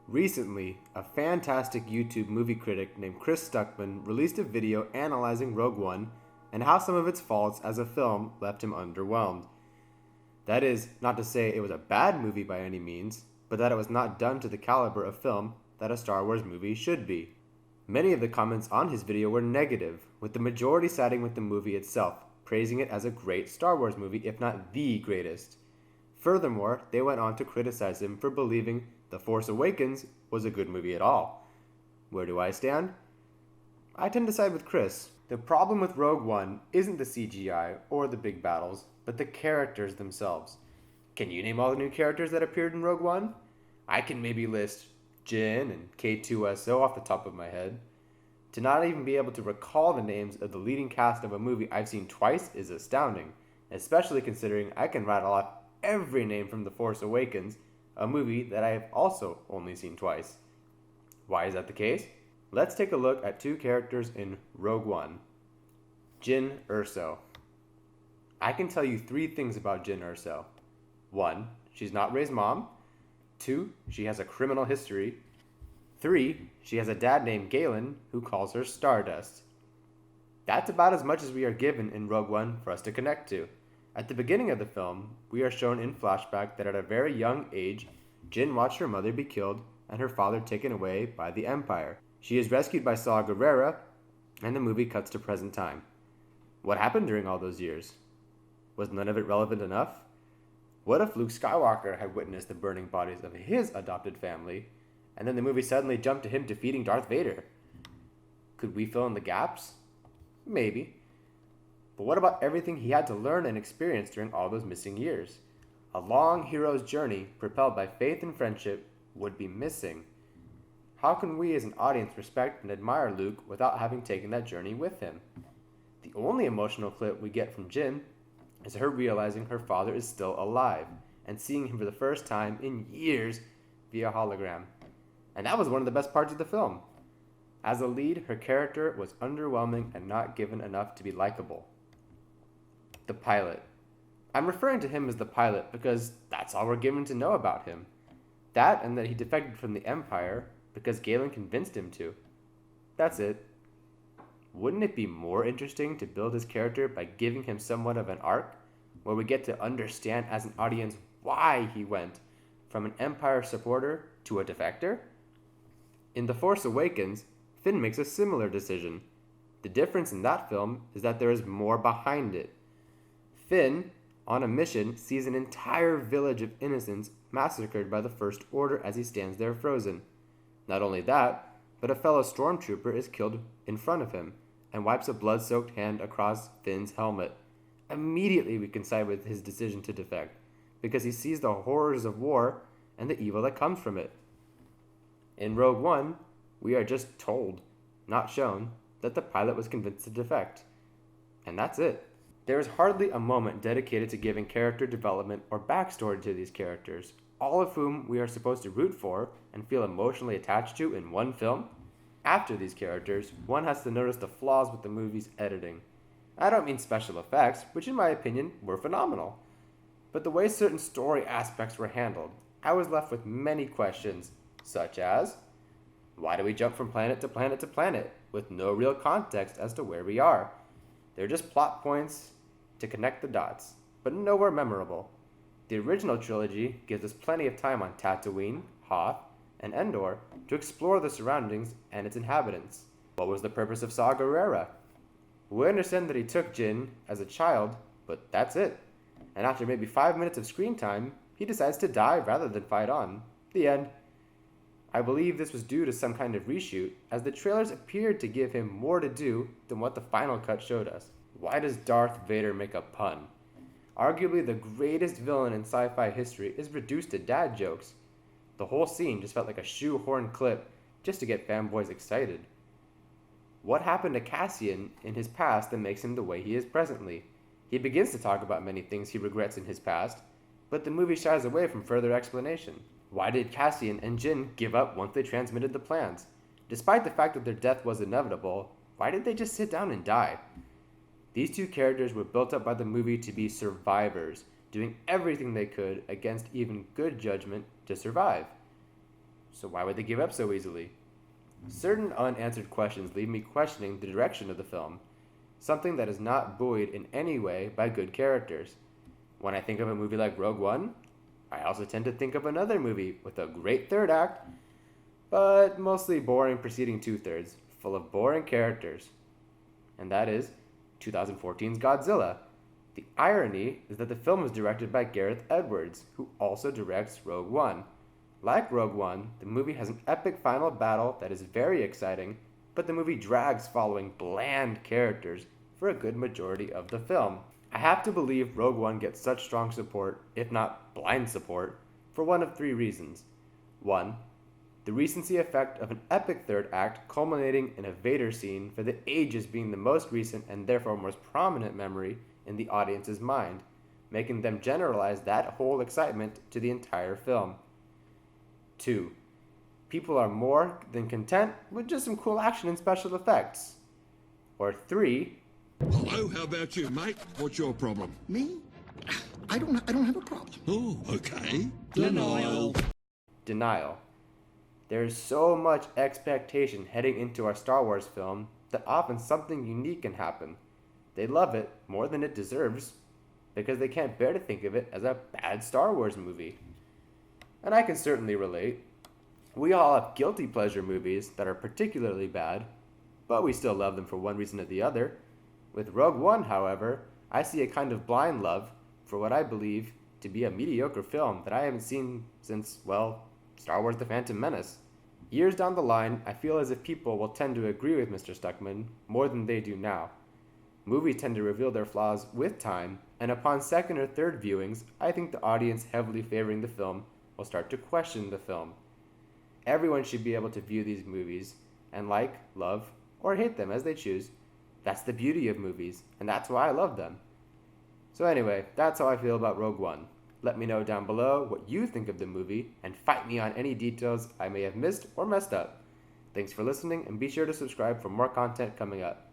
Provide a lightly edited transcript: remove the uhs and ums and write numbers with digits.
Recently, a fantastic YouTube movie critic named Chris Stuckmann released a video analyzing Rogue One and how some of its faults as a film left him underwhelmed. That is, not to say it was a bad movie by any means, but that it was not done to the caliber of film that a Star Wars movie should be. Many of the comments on his video were negative, with the majority siding with the movie itself, praising it as a great Star Wars movie, if not the greatest. Furthermore, they went on to criticize him for believing The Force Awakens was a good movie at all. Where do I stand? I tend to side with Chris. The problem with Rogue One isn't the CGI or the big battles, but the characters themselves. Can you name all the new characters that appeared in Rogue One? I can maybe list Jin and K2SO off the top of my head. To not even be able to recall the names of the leading cast of a movie I've seen twice is astounding, especially considering I can rattle off every name from The Force Awakens, a movie that I have also only seen twice. Why is that the case? Let's take a look at two characters in Rogue One. Jyn Erso. I can tell you three things about Jyn Erso. 1. She's not Rey's mom. 2. She has a criminal history. 3. She has a dad named Galen who calls her Stardust. That's about as much as we are given in Rogue One for us to connect to. At the beginning of the film, we are shown in flashback that at a very young age, Jyn watched her mother be killed and her father taken away by the Empire. She is rescued by Saw Gerrera, and the movie cuts to present time. What happened during all those years? Was none of it relevant enough? What if Luke Skywalker had witnessed the burning bodies of his adopted family, and then the movie suddenly jumped to him defeating Darth Vader? Could we fill in the gaps? Maybe. But what about everything he had to learn and experience during all those missing years? A long hero's journey propelled by faith and friendship would be missing. How can we as an audience respect and admire Luke without having taken that journey with him? The only emotional clip we get from Jyn is her realizing her father is still alive and seeing him for the first time in years via hologram. And that was one of the best parts of the film. As a lead, her character was underwhelming and not given enough to be likable. The pilot. I'm referring to him as the pilot because that's all we're given to know about him. That and that he defected from the Empire because Galen convinced him to. That's it. Wouldn't it be more interesting to build his character by giving him somewhat of an arc, where we get to understand as an audience why he went from an Empire supporter to a defector? In The Force Awakens, Finn makes a similar decision. The difference in that film is that there is more behind it. Finn, on a mission, sees an entire village of innocents massacred by the First Order as he stands there frozen. Not only that, but a fellow stormtrooper is killed in front of him and wipes a blood-soaked hand across Finn's helmet. Immediately we can side with his decision to defect, because he sees the horrors of war and the evil that comes from it. In Rogue One, we are just told, not shown, that the pilot was convinced to defect. And that's it. There is hardly a moment dedicated to giving character development or backstory to these characters, all of whom we are supposed to root for and feel emotionally attached to in one film. After these characters, one has to notice the flaws with the movie's editing. I don't mean special effects, which in my opinion were phenomenal, but the way certain story aspects were handled. I was left with many questions, such as, why do we jump from planet to planet to planet with no real context as to where we are? They're just plot points to connect the dots, but nowhere memorable. The original trilogy gives us plenty of time on Tatooine, Hoth, and Endor to explore the surroundings and its inhabitants. What was the purpose of Saw Gerrera? We understand that he took Jyn as a child, but that's it. And after maybe 5 minutes of screen time, he decides to die rather than fight on. The end. I believe this was due to some kind of reshoot, as the trailers appeared to give him more to do than what the final cut showed us. Why does Darth Vader make a pun? Arguably the greatest villain in sci-fi history is reduced to dad jokes. The whole scene just felt like a shoehorn clip just to get fanboys excited. What happened to Cassian in his past that makes him the way he is presently? He begins to talk about many things he regrets in his past, but the movie shies away from further explanation. Why did Cassian and Jyn give up once they transmitted the plans? Despite the fact that their death was inevitable, why did they just sit down and die? These two characters were built up by the movie to be survivors, doing everything they could against even good judgment to survive. so why would they give up so easily? Certain unanswered questions leave me questioning the direction of the film, something that is not buoyed in any way by good characters. When I think of a movie like Rogue One, I also tend to think of another movie with a great third act, but mostly boring preceding two-thirds, full of boring characters. And that is 2014's Godzilla. The irony is that the film was directed by Gareth Edwards, who also directs Rogue One. Like Rogue One, the movie has an epic final battle that is very exciting, but the movie drags following bland characters for a good majority of the film. I have to believe Rogue One gets such strong support, if not blind support, for one of three reasons. 1. The recency effect of an epic third act culminating in a Vader scene for the ages being the most recent and therefore most prominent memory in the audience's mind, making them generalize that whole excitement to the entire film. 2. People are more than content with just some cool action and special effects. Or 3. Hello, how about you, mate? What's your problem? Me? I don't have a problem. Oh, okay. Denial. Denial. There is so much expectation heading into our Star Wars film that often something unique can happen. They love it more than it deserves because they can't bear to think of it as a bad Star Wars movie. And I can certainly relate. We all have guilty pleasure movies that are particularly bad, but we still love them for one reason or the other. With Rogue One, however, I see a kind of blind love for what I believe to be a mediocre film that I haven't seen since, well, Star Wars The Phantom Menace. Years down the line, I feel as if people will tend to agree with Mr. Stuckmann more than they do now. Movies tend to reveal their flaws with time, and upon second or third viewings, I think the audience heavily favoring the film will start to question the film. Everyone should be able to view these movies and like, love, or hate them as they choose. That's the beauty of movies, and that's why I love them. So anyway, that's how I feel about Rogue One. Let me know down below what you think of the movie, and fight me on any details I may have missed or messed up. Thanks for listening, and be sure to subscribe for more content coming up.